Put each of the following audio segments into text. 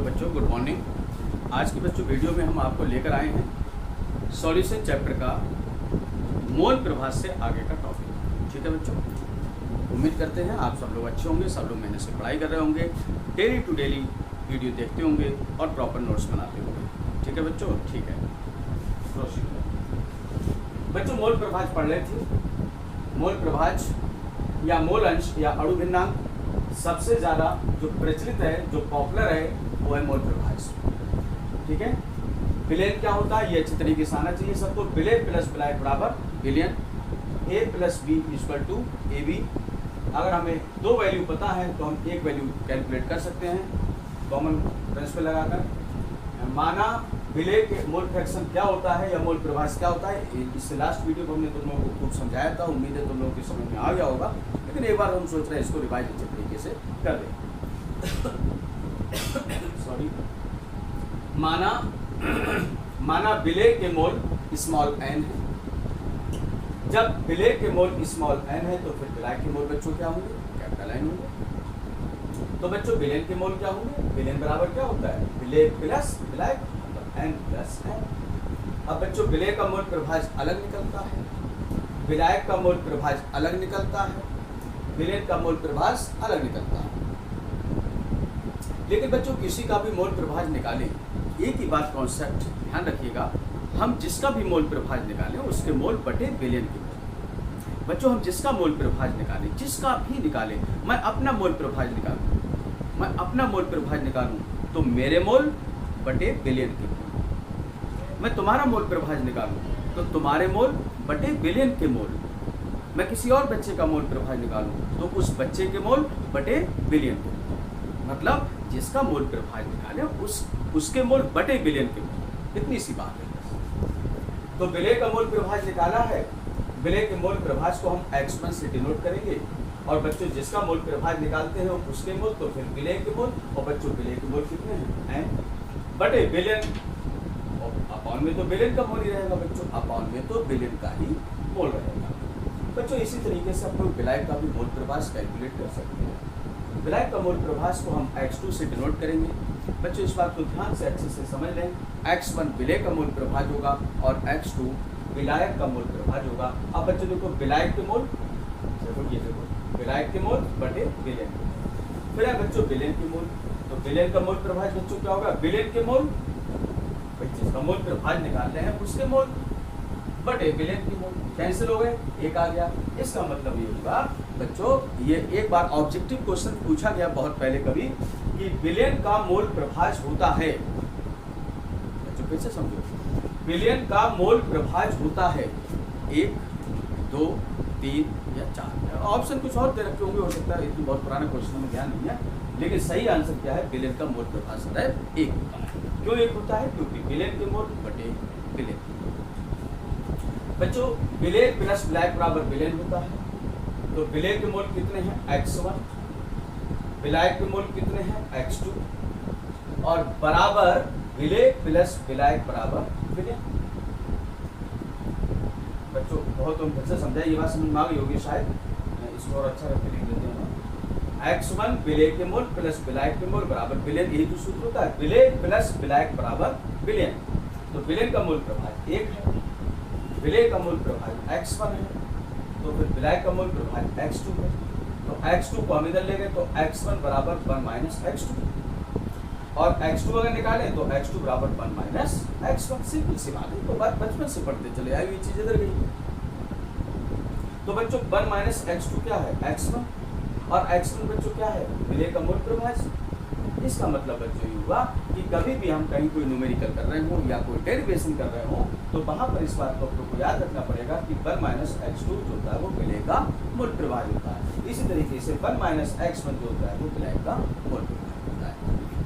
बच्चों, good morning. आज की बच्चों वीडियो में हम आपको लेकर आए हैं सॉल्यूशन चैप्टर का मोल प्रभाव से आगे का टॉपिक। ठीक है बच्चों, उम्मीद करते हैं आप सब लोग अच्छे होंगे, सब लोग मेहनत से पढ़ाई कर रहे होंगे, डेली टू डेली वीडियो देखते होंगे और प्रॉपर नोट्स बनाते होंगे। ठीक है बच्चों, ठीक है बच्चों, मोल प्रभाव पढ़ रहे थे। मोल प्रभाव या मोल अंश या अणु भिन्नांक सबसे ज़्यादा जो प्रचलित है, जो पॉपुलर है, वो है मोल प्रभाव। ठीक है, विलेन क्या होता है ये अच्छी तरीके से आना चाहिए सबको। विलेन प्लस विलायक बराबर विलियन, A plus B equal to A B. अगर हमें दो वैल्यू पता है तो हम एक वैल्यू कैलकुलेट कर सकते हैं कॉमन प्रिंसिपल लगाकर। माना विलेय के मोल फ्रैक्शन क्या होता है या मोल प्रभाव क्या होता है, इससे लास्ट वीडियो को हमने तुम लोगों को खूब समझाया था। उम्मीद है तुम लोगों की समझ में आ गया होगा, लेकिन एक बार हम सोच रहे हैं इसको रिवाइज अच्छे तरीके से कर दें। सॉरी, माना विलेय के मोल स्मॉल एन है। जब विलेय के मोल स्मॉल एन है तो फिर विलायक के मोल बच्चों क्या होंगे, कैपिटल एन होंगे। तो बच्चों विलेन के मोल क्या होंगे, विलेन बराबर क्या होता है, विलेय प्लस विलायक एन प्लस एन। अब बच्चों विलेय का मोल प्रभाव अलग निकलता है, विलायक का मोल प्रभाव अलग निकलता है, विलेन का मोल प्रभाव अलग निकलता है। लेकिन बच्चों किसी का भी मोल प्रभाव निकालें, एक ही बात कॉन्सेप्ट ध्यान रखिएगा, हम जिसका भी मोल प्रभाव निकालें उसके मोल बटे विलेन के मोल। बच्चों हम जिसका मोल प्रभाव निकालें, जिसका भी निकालें, मैं अपना मोल प्रभाव निकालूं, मैं अपना मोल प्रभाव निकालूं तो मेरे मोल बटे विलेन के मोल। मैं तुम्हारा मोल प्रभाव निकालूं तो तुम्हारे मोल बटे विलेन के मोल। मैं किसी और बच्चे का मोल प्रभाव निकालूं तो उस बच्चे के मोल बटे विलेन के मोल। मतलब जिसका मोल प्रभाव निकाले उसके मोल बटे विलेन के मोल, इतनी सी बात है। तो विलेय का मोल प्रभाव निकाला है, विलेय के मोल प्रभाव को हम x1 से डिनोट करेंगे। और बच्चों जिसका मोल प्रभाव निकालते हैं उसके मोल तो फिर विलेय के मोल। और बच्चों विलेय के मोल कितने हैं, n बटे विलेन। और अपॉन में तो विलेन का मोल ही रहेगा बच्चों, अपॉन में तो विलेन का ही मोल रहेगा। बच्चों इसी तरीके से हम लोग विलायक का भी मोल प्रभाव कैलकुलेट कर सकते हैं। विलायक का मोल प्रभाव को हम x2 से डिनोट करेंगे। बच्चों इस बात को ध्यान से अच्छे से समझ लें, x1 विलेय का मोल प्रभाव होगा और x2 विलायक का मोल प्रभाव होगा। अब बच्चों देखो विलायक के मोल, देखो ये देखो विलायक के मोल बटे विलेन के मोल। फिर है बच्चों विलेन के मोल, तो विलेन का मोल प्रभाव बच्चों क्या होगा, विलेन के मोल, जिसका मोल प्रभाव निकाल रहे हैं उसके मोल बटे विलेन के मोल। कैंसिल हो गए, एक आ गया। इसका मतलब ये होगा बच्चों, ये एक बार ऑब्जेक्टिव क्वेश्चन पूछा गया बहुत पहले कभी कि विलेन का मोल प्रभाव होता है। बच्चों कैसे समझो, विलेन का मोल प्रभाव होता है 1, 2, 3 या 4। ऑप्शन कुछ और दे रखे होंगे, हो सकता है इतनी बहुत पुराने क्वेश्चन में ध्यान नहीं है, लेकिन सही आंसर क्या है, विलेन का मोल प्रभाव सदैव 1 होता है। क्यों 1 होता है, क्योंकि विलेन के मोल बटे विलेन। बच्चों विलेय प्लस विलायक बराबर विलेन होता है। तो विलेय के मोल कितने हैं, x1, विलायक के मोल कितने हैं, x2, और बराबर विलेय प्लस विलायक बराबर विलेन। बच्चों बहुत तुम फिर से समझाए, ये बात समझ में आ गई होगी शायद, इसको और अच्छा करके लिख देते हैं। x1 विलेय के मोल प्लस विलायक के मोल बराबर विलेन, यही तो सूत्र होता है, विलेय प्लस विलायक बराबर विलेन। तो विलेन का मोल प्रभाव 1 है, विलेय का मोल प्रभाव x1 है, तो फिर विलायक का मोल प्रभाव x2 है। तो x2 को हम इधर ले गए तो x1 बराबर 1 माइनस x2, और x2 अगर निकालें तो x2 बराबर 1 माइनस x1। सिंपल सी बात है, तो बात बचपन से पढ़ते चले आए, ये चीज इधर गई। तो बच्चों 1 माइनस x2 क्या है, x1, और x1 बच्चों क्या है, विलेय का मोल प्रभाव। इसका मतलब बच्चों ये हुआ कि कभी भी हम कहीं कोई न्यूमेरिकल कर रहे हो या कोई डेरिवेशन कर रहे हो तो वहां पर इस बात को आपको याद रखना पड़ेगा कि 1 माइनस x2 जो होता है वो विलेय का मोल प्रभाव होता है। इसी तरीके से 1 माइनस x1 जो होता है वो विलेय का मोल प्रभाव होता है।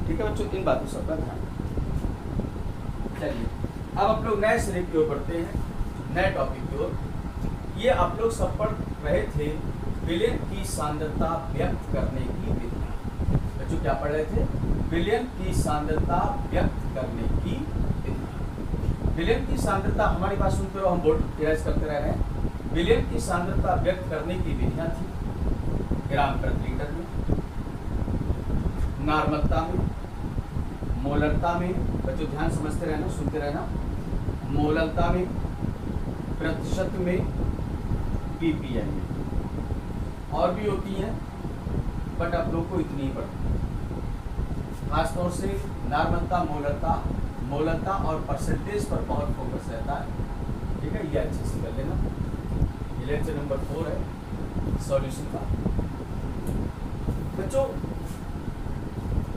ठीक है बच्चों, इन बातों सब का ध्यान। चलिए अब आप लोग नए सिरे की ओर बढ़ते हैं, नए टॉपिक की ओर। ये आप लोग सब पढ़ रहे थे विलेन की सांद्रता व्यक्त करने की विधि। बच्चों क्या पढ़ रहे थे, विलेन की सांद्रता व्यक्त करने की विधि। विलेन की सांद्रता हमारी बात सुनते रहो, हम बोर्ड इरेज करते रह रहे हैं। विलेन की सांद्रता व्यक्त करने की विधियां थी ग्राम प्रति लीटर में, नॉर्मलता में, मोलरता में, बच्चों ध्यान समझते रहना, सुनते रहना, मोलरता में, प्रतिशत में, ppm में, और भी होती हैं बट आप लोग को इतनी ही पढ़नी है। खासतौर से नॉर्मलता, मोलरता और परसेंटेज पर बहुत फोकस रहता है, ठीक है, ये अच्छे से कर लेना। ये लेक्चर नंबर 4 है सॉल्यूशन का। बच्चों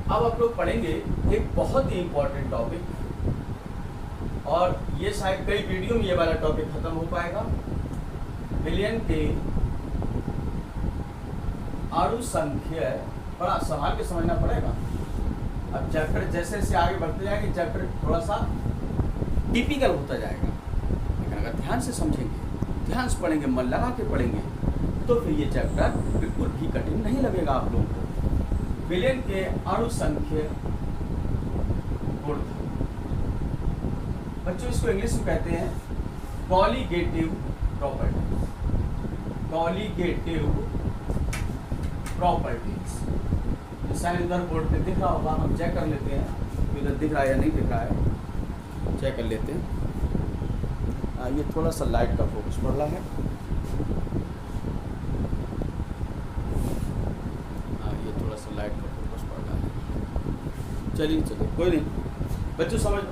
अब आप लोग पढ़ेंगे एक बहुत ही इंपॉर्टेंट टॉपिक, और ये शायद कई वीडियो में ये वाला टॉपिक खत्म हो पाएगा। बिलियन के अणु संख्या, बड़ा संभाल के समझना पड़ेगा। अब चैप्टर जैसे जैसे आगे बढ़ते जाएंगे चैप्टर थोड़ा सा टिपिकल होता जाएगा, लेकिन अगर ध्यान से समझेंगे, ध्यान से पढ़ेंगे, मन लगा के पढ़ेंगे, तो फिर ये चैप्टर बिल्कुल भी कठिन नहीं लगेगा आप लोगों को। बिलियन के अणु संख्या गुणधर्म, बच्चों इसको इंग्लिश में कहते हैं colligative properties. Colligative properties sign उधर बोर्ड पे दिख रहा होगा, हम चेक कर लेते हैं इधर दिख रहा है या नहीं दिख रहा है, चेक कर लेते हैं। ये थोड़ा सा लाइट का फोकस पड़ रहा है, ये थोड़ा सा लाइट का फोकस पड़ रहा है। चलिए कोई नहीं बच्चों, समझ लो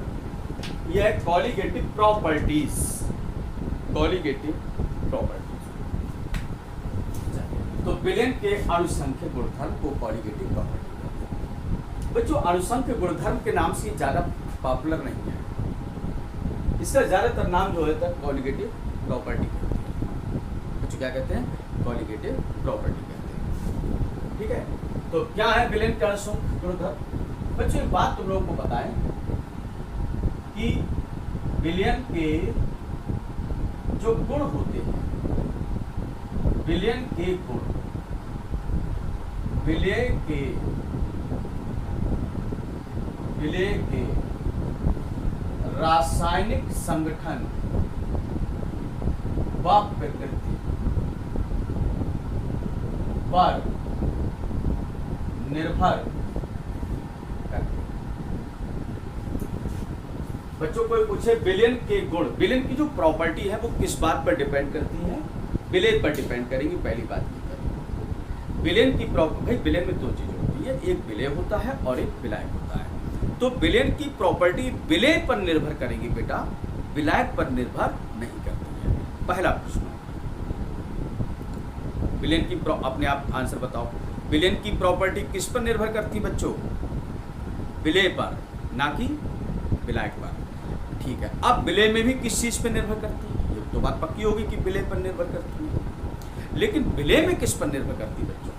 ये है कॉलीगेटिव प्रॉपर्टीज। कॉलीगेटिव प्रॉपर्टीज, तो बिलियन के अणुसंख्यक गुणधर्म को कॉलीगेटिव प्रॉपर्टी कहते हैं। बच्चों अणुसंख्यक गुणधर्म के नाम से ज़्यादा पॉपुलर नहीं है, इसका ज़्यादातर नाम जो है कॉलीगेटिव प्रॉपर्टी कहते हैं। बच्चों क्या कहते हैं? कॉलीगेटिव प्रॉपर्टी कहते हैं, ठीक है। तो क्या है बिलियन के अणुसंख्यक गुणधर्म? बच्चों एक बात तुम लोगों को बताएं कि बिलियन के जो गुण होते हैं, बिलियन के गुण, बिलियन के रासायनिक संगठन व प्रकृति पर निर्भर करते हैं। बच्चों कोई पूछे बिलियन के गुण, बिलियन की जो प्रॉपर्टी है वो किस बात पर डिपेंड करती है? बिलियन पर डिपेंड करेंगी। पहली बात की बिलियन की प्रॉपर्टी, भाई बिलियन में दो चीजें होती है, एक विलय होता है और एक विलायक होता है। तो बिलियन की प्रॉपर्टी विलय पर निर्भर करेगी बेटा, विलायक पर निर्भर नहीं करती है। पहला प्रश्न, बिलियन की अपने आप आंसर बताओ, बिलियन की प्रॉपर्टी किस पर निर्भर करती है बच्चों? विलय पर, ना कि विलायक पर, ठीक है। अब विलय में भी किस चीज पर निर्भर करती है? ये तो बात पक्की होगी कि विलय पर निर्भर करती है, लेकिन विलय में किस पर निर्भर करती है बच्चों?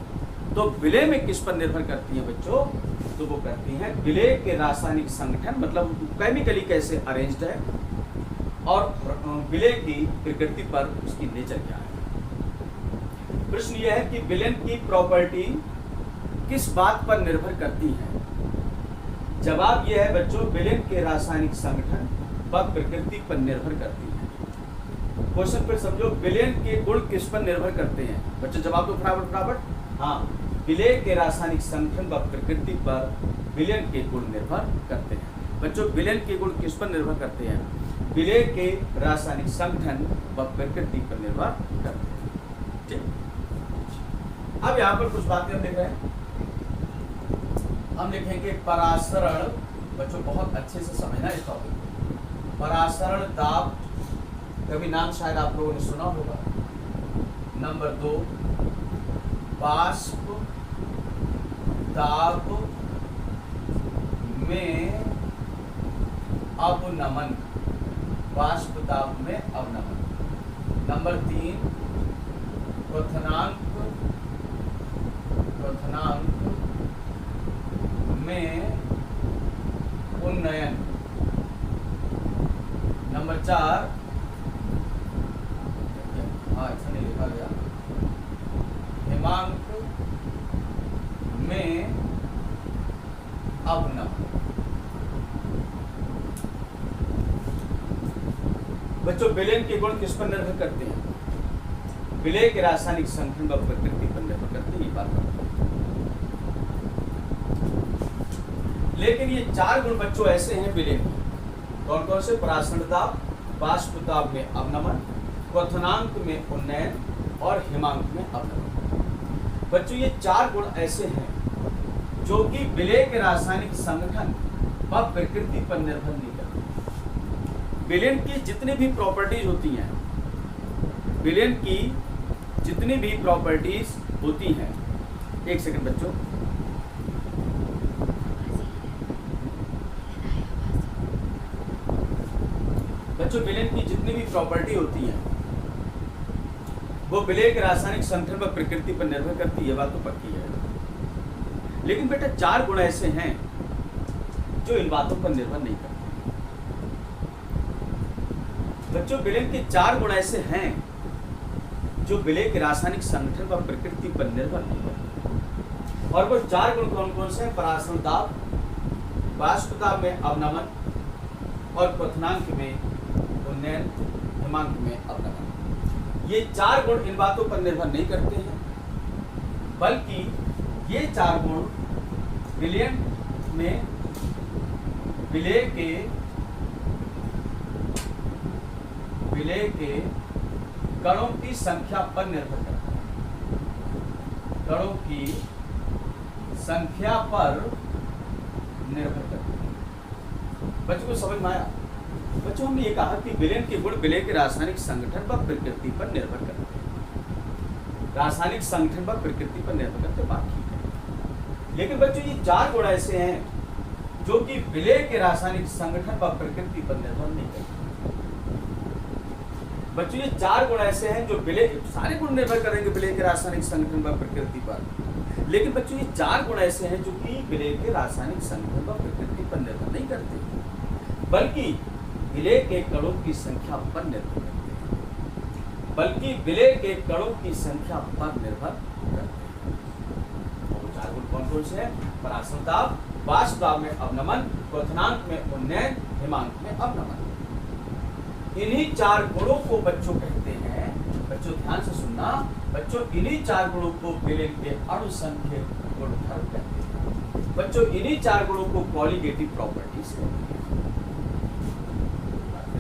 तो विलय में किस पर निर्भर करती है बच्चों? तो वो करती हैं विलय के रासायनिक संगठन, मतलब केमिकली कैसे अरेंज्ड है, और विलय की प्रकृति पर उसकी नेचर क्या है। प्रश्न यह है कि विलयन की प्रॉपर्टी किस बात पर निर्भर करती है? जवाब यह है बच्चों, विलयन के रासायनिक संगठन व प्रकृति पर निर्भर करती है। क्वेश्चन फिर समझो, विलयन के गुण किस पर निर्भर करते हैं? बच्चों जवाब दो फटाफट। हाँ, विलय के रासायनिक संगठन व प्रकृति पर विलयन के गुण निर्भर करते हैं। बच्चों विलयन के गुण किस पर निर्भर करते हैं? विलय के रासायनिक संगठन व प्रकृति पर निर्भर करते हैं, ठीक। अब यहाँ पर कुछ बातें हम लिख रहे हैं, हम लिखेंगे परासरण। बच्चों बहुत अच्छे से समझना इस टॉपिक को। परासरण दाब, कभी नाम शायद आप लोगों ने सुना होगा। नंबर 2, वाष्प दाब में अवनमन, वाष्प दाब में अवनमन। नंबर 3, क्वथनांक में उन्नयन। नंबर 4, अच्छा नहीं लिखा गया, हिमांक में अवनमन। बच्चों विलयन के गुण किस पर निर्भर करते हैं? विलय के रासायनिक संगठन व प्रकृति पर निर्भर करते हैं, ये बात। लेकिन ये 4 गुण बच्चों ऐसे हैं विलेन के। कौन कौन से? परासंगताप, बाष्पताप में अवनमन, क्वथनांक में उन्नयन और हिमांक में अवनमन। बच्चों ये 4 गुण ऐसे हैं जो कि विलेय के रासायनिक संगठन व प्रकृति पर निर्भर नहीं करते। विलेन की जितनी भी प्रॉपर्टीज होती हैं, विलेन की जितनी भी प्रॉपर्टीज होती हैं, एक सेकंड बच्चों, विलेन की जितनी भी प्रॉपर्टी होती है वो विलेय के रासायनिक संगठन व प्रकृति पर निर्भर करती है, बात तो पक्की है। लेकिन बेटा 4 गुण ऐसे हैं जो इन बातों पर निर्भर नहीं करते। बच्चों विलेन के 4 गुण ऐसे हैं जो विलेय के रासायनिक संगठन व प्रकृति पर निर्भर नहीं करते। और वो 4 गुण कौन कौन से हैं? परासंगताप, बाष्पताप में अवनमन और क्वथनांक में उन्नयन, हिमांक में अवनमन। ये 4 गुण इन बातों पर निर्भर नहीं करते हैं, बल्कि ये 4 गुण विलेन में विलेय के कणों की संख्या पर निर्भर करते हैं। कणों की संख्या पर निर्भर करते हैं। बच्चों को समझ में आया? बच्चों हमने ये कहा कि विलेन के गुण विलेय के रासायनिक संगठन व प्रकृति पर निर्भर करते हैं। रासायनिक संगठन व प्रकृति पर निर्भर करते बाकी है। लेकिन बच्चों ये 4 गुण ऐसे हैं जो कि विलेय के रासायनिक संगठन व प्रकृति पर निर्भर नहीं करते। बच्चों ये 4 गुण ऐसे हैं जो विलेय, सारे गुण निर्भर करेंगे विलेय के रासायनिक संगठन व प्रकृति पर, लेकिन बच्चों ये 4 गुण ऐसे हैं जो कि विलेय के रासायनिक संगठन व प्रकृति पर निर्भर नहीं करते, बल्कि विलेय के कणों की संख्या पर निर्भर करते हैं। बल्कि विलेय के कणों की संख्या पर निर्भर करते हैं। तो 4 गुण कौन कौन से हैं? परासंगताप, बाष्पताप में अवनमन, क्वथनांक में उन्नयन, हिमांक में अवनमन। इन्हीं 4 गुणों को बच्चों कहते हैं, बच्चों ध्यान से सुनना, बच्चों इन्हीं 4 गुणों को विलेन के अणुसंख्यक गुणधर्म कहते हैं। बच्चों इन्हीं 4 गुणों को कॉलिगेटिव प्रॉपर्टीज कहते हैं।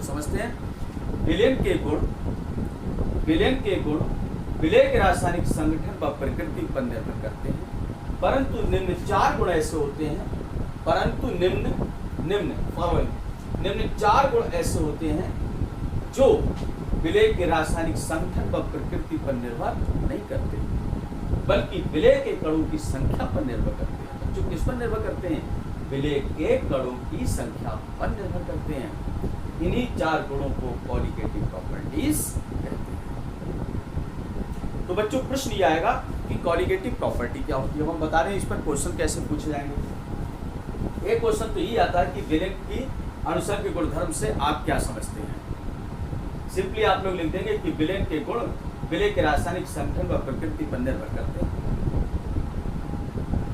समझते हैं? विलेन के गुण विलेय के रासायनिक संगठन व प्रकृति पर निर्भर करते हैं, परंतु निम्न 4 गुण ऐसे होते हैं, निम्न 4 गुण ऐसे होते हैं जो विलेय के रासायनिक संगठन व प्रकृति पर निर्भर नहीं करते, बल्कि विलेय के कणों की संख्या पर निर्भर करते हैं। जो किस पर निर्भर करते हैं? विलेय के कणों की संख्या पर निर्भर करते हैं। इन्हीं 4 गुणों को कॉलिगेटिव प्रॉपर्टीज कहते हैं। तो बच्चों प्रश्न ये आएगा कि कॉलिगेटिव प्रॉपर्टी क्या होती है। हम बता रहे हैं इस पर क्वेश्चन कैसे पूछे जाएंगे। एक क्वेश्चन तो ये आता है कि विलेन की अणुसंख्यक गुणधर्म से आप क्या समझते हैं। सिंपली आप लोग लिख देंगे कि विलेन के गुण विलेय के रासायनिक संगठन व प्रकृति पर निर्भर करते हैं,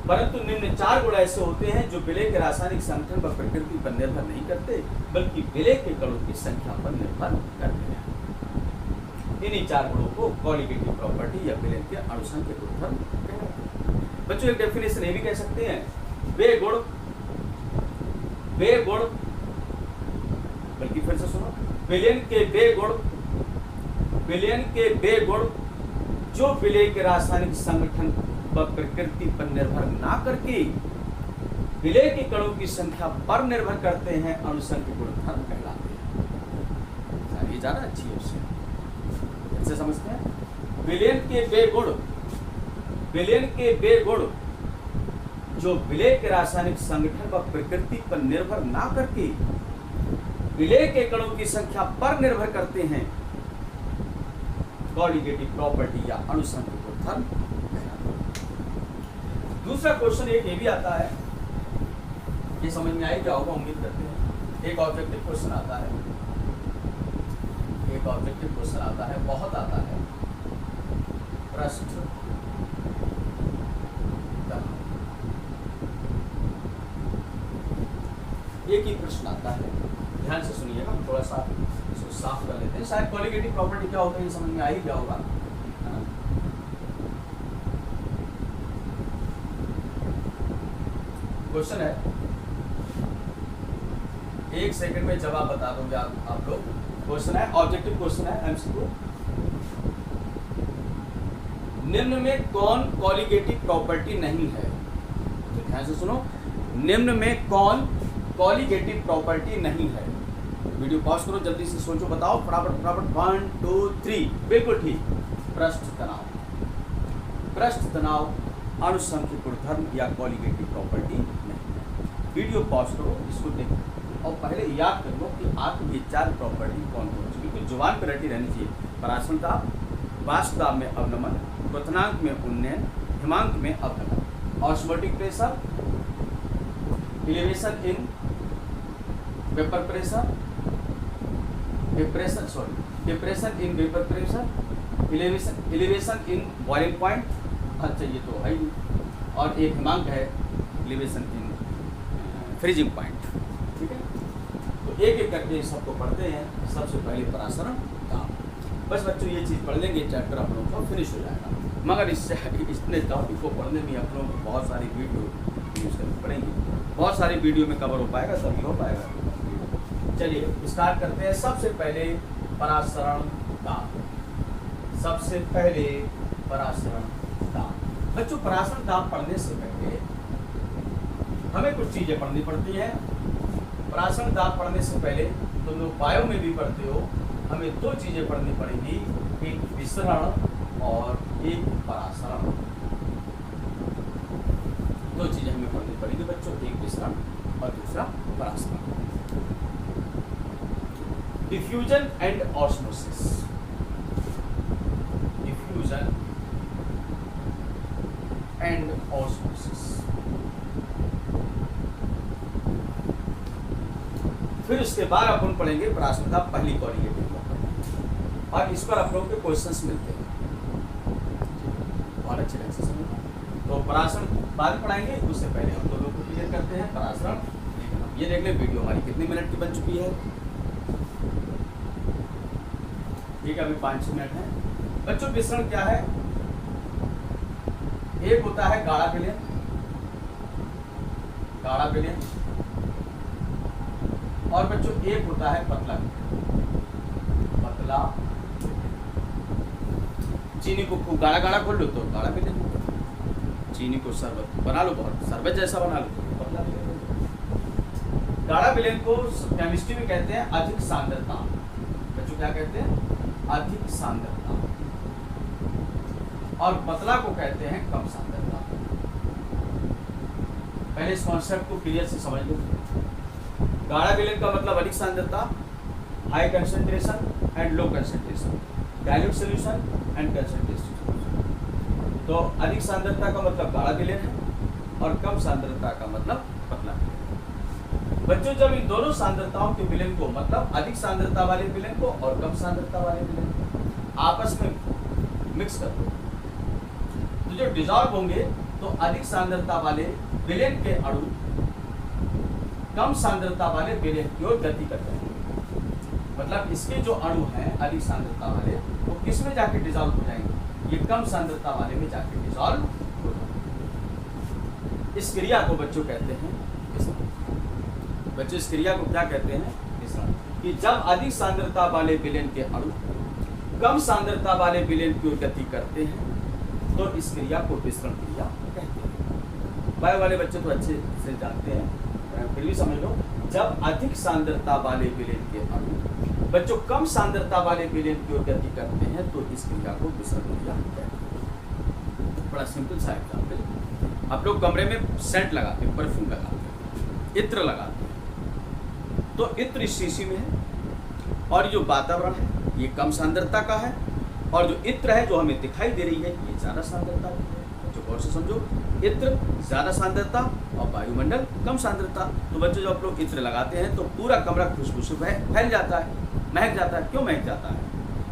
परंतु निम्न 4 गुण ऐसे होते हैं जो विलेय के रासायनिक संगठन व प्रकृति पर निर्भर नहीं करते, बल्कि विलेय के कणों की संख्या पर निर्भर करते हैं। इन्हीं 4 गुणों को कॉलिगेटिव प्रॉपर्टी या विलेन के अणुसंख्यक गुणधर्म कहते हैं। बच्चों एक डेफिनेशन ये भी कह सकते हैं, वे गुण बल्कि फिर से सुनो, विलेन के वे गुण जो विलेय के रासायनिक संगठन व प्रकृति पर निर्भर ना करके विलेय के कणों की संख्या पर निर्भर करते हैं, अणुसंख्यक गुणधर्म कहलाते हैं। ये ज्यादा अच्छी है उससे, कैसे समझते हैं? विलेन के वे गुण जो विलेय के रासायनिक संगठन व प्रकृति पर निर्भर ना करके विलेय के कणों की संख्या पर निर्भर करते हैं, कॉलिगेटिव प्रॉपर्टी या अणुसंख्यक गुणधर्म कहलाते हैं। दूसरा क्वेश्चन एक ये भी आता है, ये समझ में आए क्या होगा उम्मीद करते हैं। एक ऑब्जेक्टिव क्वेश्चन आता है, बहुत आता है। प्रश्न एक ही प्रश्न आता है, ध्यान से सुनिएगा, थोड़ा सा इसको साफ कर लेते हैं। शायद कॉलिगेटिव प्रॉपर्टी क्या होता है ये समझ में आ ही गया होगा। क्वेश्चन है, 1 सेकंड में जवाब बता दोगे आप लोग। क्वेश्चन है, ऑब्जेक्टिव क्वेश्चन है, एमसीक्यू। निम्न में कौन कॉलिगेटिव प्रॉपर्टी नहीं है? तो ध्यान से सुनो, निम्न में कौन कॉलिगेटिव प्रॉपर्टी नहीं है? वीडियो पॉज करो, जल्दी से सोचो, बताओ फटाफट फटाफट। 1 2 3, बिल्कुल ठीक। पृष्ठ तनाव, पृष्ठ तनाव अनुसंख्यक गुणधर्म या कॉलिगेटिव प्रॉपर्टी नहीं है। वीडियो पॉज करो, इसको देखो और पहले याद कर लो कि आपकी ये 4 प्रॉपर्टी कौन कौन सी, बिल्कुल जुबान पर रटी रहनी चाहिए। परासरण दाब, वाष्प दाब में अवनमन, क्वथनांक में उन्नयन, हिमांक में अवनमन, osmotic pressure, elevation in vapour pressure, depression in vapour pressure, elevation in boiling point, अच्छा ये तो है ही, और एक हिमांक है एलिवेशन इन फ्रीजिंग पॉइंट। ठीक है, तो एक एक करके सबको पढ़ते हैं। सबसे पहले परासरण दाब, बस बच्चों ये चीज़ पढ़ लेंगे, चैप्टर आप लोगों का फिनिश हो जाएगा। मगर इतने टॉपिक को पढ़ने में आप लोगों को बहुत सारी वीडियो यूज करनी पड़ेंगी, बहुत सारी वीडियो में कवर हो पाएगा तभी हो पाएगा। चलिए स्टार्ट करते हैं। सबसे पहले परासरण दाब, सबसे पहले परासरण दाब। बच्चों परासरण दाब पढ़ने से पहले हमें कुछ चीजें पढ़नी पड़ती हैं। परासरण दाब पढ़ने से पहले तुम लोग बायो में भी पढ़ते हो, हमें 2 चीजें पढ़नी पड़ेगी, एक विसरण और एक परासरण। 2 चीजें हमें पढ़नी पड़ेगी बच्चों, एक विसरण और दूसरा परासरण। Diffusion and osmosis, diffusion and osmosis. फिर उसके बाद अपन पढ़ेंगे परासरण दाब पहली कॉलिगेटिव प्रॉपर्टी, और इस पर आप लोगों के क्वेश्चंस मिलते हैं। बहुत अच्छे ढंग से समझना। तो परासरण बाद पढ़ाएंगे, उससे पहले हम दोनों को क्लियर करते हैं परासरण। ये देख ले वीडियो हमारी कितने मिनट की बन चुकी है। ठीक है, अभी 5-6 मिनट है। बच्चों विसरण क्या है? एक होता है गाढ़ा विलयन, गाढ़ा विलयन, और बच्चों एक होता है पतला विलयन, पतला। चीनी को खूब गाढ़ा गाढ़ा खोल लो तो गाढ़ा विलयन, चीनी को शरबत बना लो, बहुत शरबत जैसा बना लो, पतला विलयन। गाढ़ा विलयन को केमिस्ट्री में कहते हैं अधिक सांद्रता। बच्चों क्या कहते हैं? अधिक सांद्रता। और पतला को कहते हैं कम सांद्रता। पहले इस कॉन्सेप्ट को क्लियर से समझ लो। गाढ़ा विलयन का मतलब अधिक सांद्रता, high concentration and low concentration, dilute solution and concentration. तो अधिक सांद्रता का मतलब गाढ़ा विलयन है और कम सांद्रता का मतलब पतला विलयन। बच्चों जब इन दोनों सांद्रताओं के विलयन को, मतलब अधिक सांद्रता वाले विलयन को और कम सांद्रता वाले विलयन को आपस में मिक्स कर दो, तो जो डिसॉल्व होंगे तो अधिक सांद्रता वाले विलयन के अणु कम सांद्रता वाले विलयन की ओर गति करते हैं। मतलब इसके जो अणु हैं अधिक सांद्रता वाले, वो किस में जाके डिसॉल्व हो जाएंगे? ये कम सांद्रता वाले में जाके डिसॉल्व हो जाएंगे। इस क्रिया को बच्चों कहते हैं विसरण। बच्चों इस क्रिया को क्या कहते हैं? विसरण। कि जब अधिक सांद्रता वाले विलयन के अणु कम सांद्रता वाले विलयन की ओर गति करते हैं तो इस क्रिया को विसरण क्रिया कहते हैं। बायो वाले बच्चे तो अच्छे से जानते हैं, फिर भी समझ लो। जब अधिक सांद्रता वाले विलयन के अणु बच्चों कम सांद्रता वाले विलयन की ओर गति करते हैं तो इस क्रिया को विसरण क्रिया कहते हैं। बड़ा सिंपल सा एग्जाम्पल, आप लोग कमरे में सेंट लगाते हैं, परफ्यूम लगाते हैं, इत्र लगाते हैं, तो इत्र इस शीशी में है और जो वातावरण है ये कम सांद्रता का है, और जो इत्र है जो हमें दिखाई दे रही है ये ज़्यादा सांद्रता की है। बच्चों गौर से समझो, इत्र ज़्यादा सांद्रता और वायुमंडल कम सांद्रता। तो बच्चों जब आप लोग इत्र लगाते हैं तो पूरा कमरा खुशबू से फैल जाता है, महक जाता है। क्यों महक जाता है?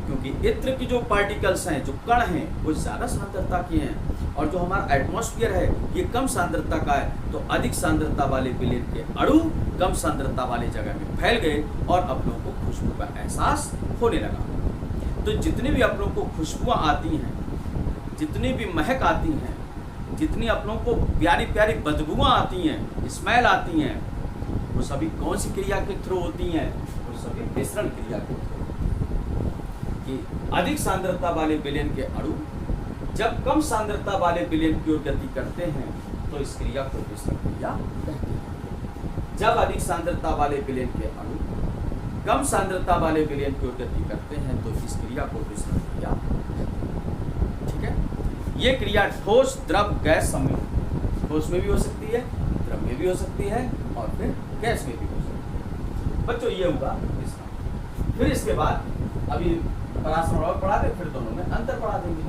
क्योंकि इत्र की जो पार्टिकल्स हैं, जो कण हैं, वो ज़्यादा सांद्रता के हैं, और जो हमारा एटमॉस्फेयर है ये कम सांद्रता का है। तो अधिक सांद्रता वाले विलयन के अणु कम सांद्रता वाले जगह में फैल गए और आप लोगों को खुशबू का एहसास होने लगा। तो जितनी भी आप लोगों को खुशबुआँ आती हैं, जितनी भी महक आती हैं, जितनी आप लोगों को प्यारी प्यारी बदबुआँ आती हैं, स्मेल आती हैं, वो सभी कौन सी क्रिया के थ्रू होती हैं? वो सभी मिश्रण क्रिया के थ्रू। कि अधिक सांद्रता वाले विलयन के अणु जब कम सांद्रता वाले विलयन की ओर गति करते हैं तो इस क्रिया को मिश्रण क्रिया कहते हैं। जब अधिक सांद्रता वाले विलयन के अणु कम सांद्रता वाले विलयन की ओर गति करते हैं तो इस क्रिया को मिश्रण क्रिया कहते हैं। ठीक है, ये क्रिया ठोस, द्रव, गैस सम्मिलित, ठोस में भी हो सकती है, द्रव में भी हो सकती है और फिर गैस में भी हो सकती है। बच्चों ये हुआ इसका। फिर इसके बाद अभी पराश्रण और पढ़ा दें, फिर दोनों में अंतर पढ़ा देंगे।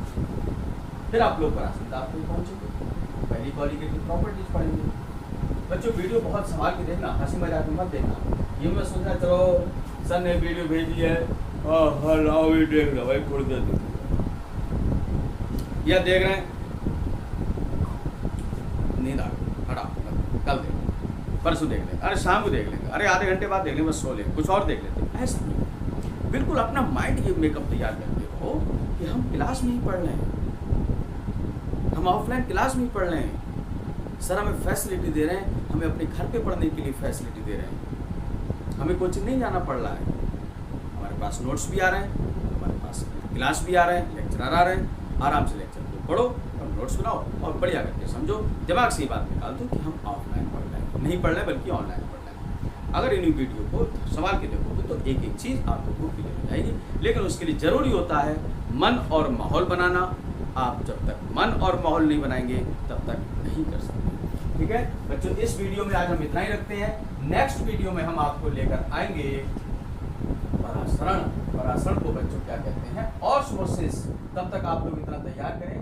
फिर आप लोग पराश्रण ताप पे पहुंचेंगे, पहली क्वालिटी की प्रॉपर्टीज पढ़ेंगे। बच्चों वीडियो बहुत संभाल के देखना, हंसी मजाक में मत देखना। ये मैं सोचा चलो सर ने वीडियो भेजी है, लाओ भी देख लो भाई, थोड़ी देर या देख रहे हैं, नींद आ गई, हटा कल देख लेंगे, परसों देख लेंगे, अरे शाम को देख लेंगे, अरे आधे घंटे बाद देख लेंगे, बस सो लेंगे, कुछ और देख लेते। ऐसा नहीं, बिल्कुल अपना माइंड ये मेकअप तैयार करके रहो कि हम क्लास में ही पढ़ रहे हैं, हम ऑफलाइन क्लास में ही पढ़ रहे हैं। सर हमें फैसिलिटी दे रहे हैं, हमें अपने घर पे पढ़ने के लिए फैसिलिटी दे रहे हैं, हमें कोचिंग नहीं जाना पड़ रहा है, हमारे पास नोट्स भी आ रहे हैं, हमारे पास क्लास भी आ रहे हैं, लेक्चरर आ रहे हैं। आराम से लेक्चर को पढ़ो और नोट्स बनाओ और बढ़िया करके समझो, दिमाग से ये बात निकाल दो कि हम ऑफलाइन पढ़ रहे हैं, नहीं पढ़ रहे बल्कि ऑनलाइन पढ़ रहे हैं। अगर इन वीडियो को संभाल के देखोगे तो एक एक चीज़ आप लोगों को क्लियर हो जाएगी, लेकिन उसके लिए ज़रूरी होता है मन और माहौल बनाना। आप जब तक मन और माहौल नहीं बनाएंगे तब तक नहीं कर सकते। ठीक है बच्चों, इस वीडियो में आज हम इतना ही रखते हैं। नेक्स्ट वीडियो में हम आपको लेकर आएंगे परासरण। परासरण को बच्चों क्या कहते हैं, ऑस्मोसिस। तब तक आप लोग इतना तैयार करें।